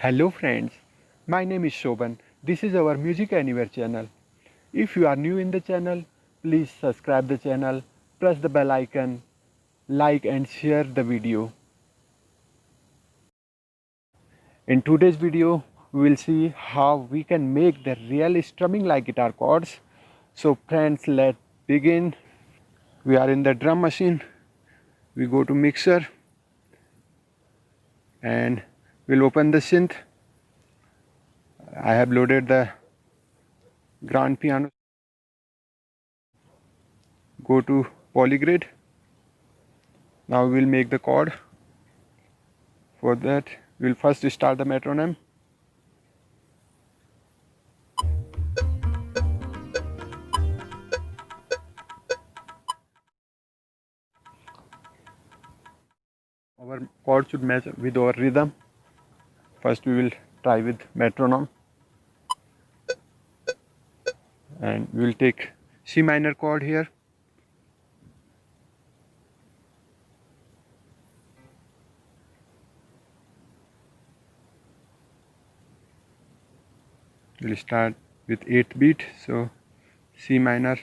Hello friends, my name is Shoban. This is our Music Anywhere channel. If you are new in the channel, please subscribe the channel, press the bell icon, like and share the video. In today's video, we will see how we can make the real strumming like guitar chords. So friends, let's begin. We are in the drum machine. We go to mixer and we'll open the synth. I have loaded the grand piano. Go to polygrid. Now we'll make the chord. For that, we'll first start the metronome. Our chord should match with our rhythm. First we will try with metronome. And we will take C minor chord here. We'll start with 8th beat, so C minor.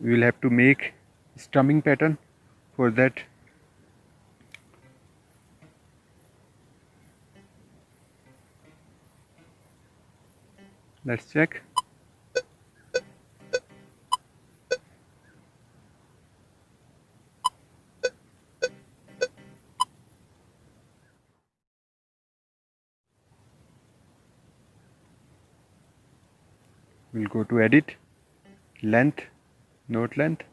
We will have to make strumming pattern. For that, let's check. We'll go to edit, length, note length.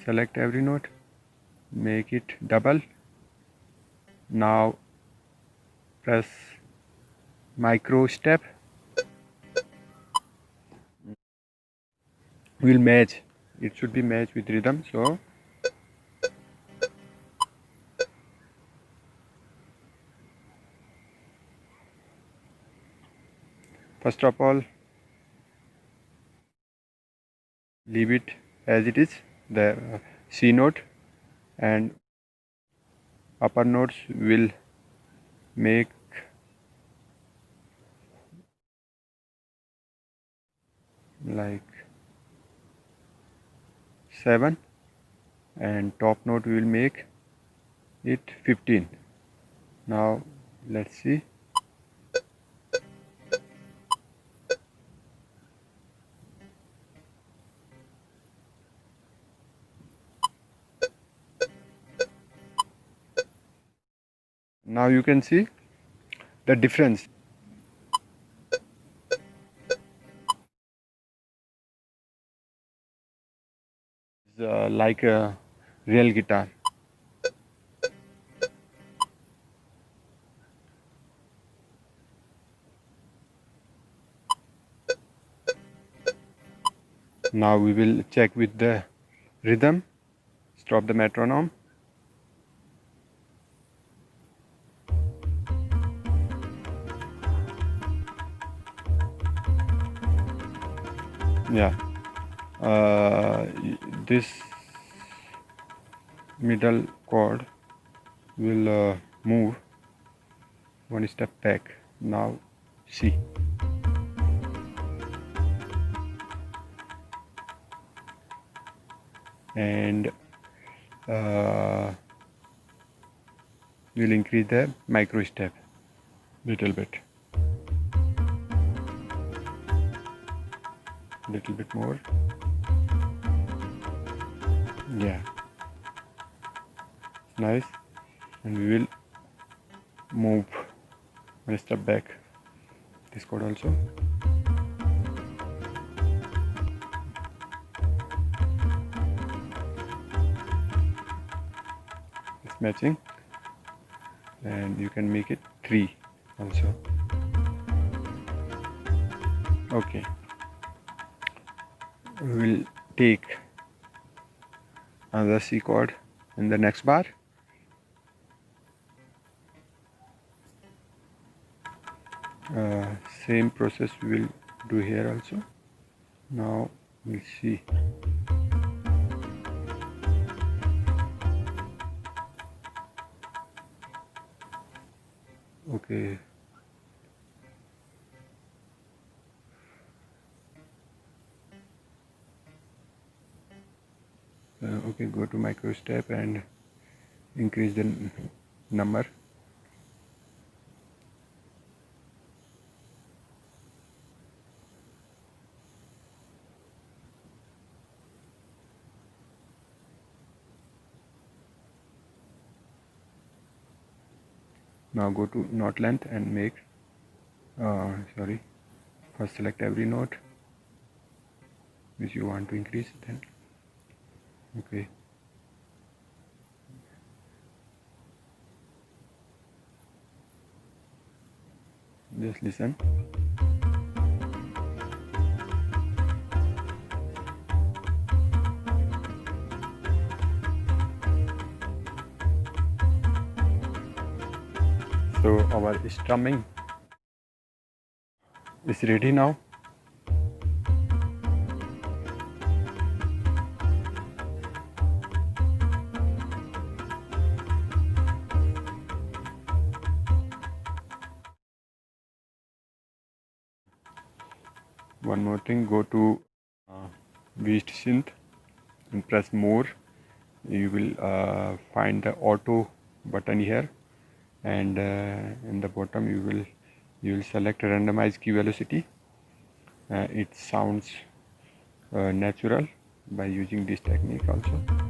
Select every note, make it double. Now press micro step. We'll match. It should be matched with rhythm. So first of all, leave it as it is, the C note, and upper notes will make like 7 and top note will make it 15. Now let's see. Now you can see the difference. It's like a real guitar. Now we will check with the rhythm. Stop the metronome. Yeah, this middle chord will move one step back. Now C. And we'll increase the micro step little bit more. Yeah, nice. And we will move one step back this chord also. It's matching, and you can make it 3 also. Okay, we will take another C chord in the next bar. Same process we will do here also. Now we'll see. Okay. Okay, go to micro step and increase the number. Now go to note length and make first select every note which you want to increase, then okay. Just listen. So our strumming is ready now. One more thing, go to Beast synth and press more. You will find the auto button here, and in the bottom you will select randomize key velocity. It sounds natural by using this technique also.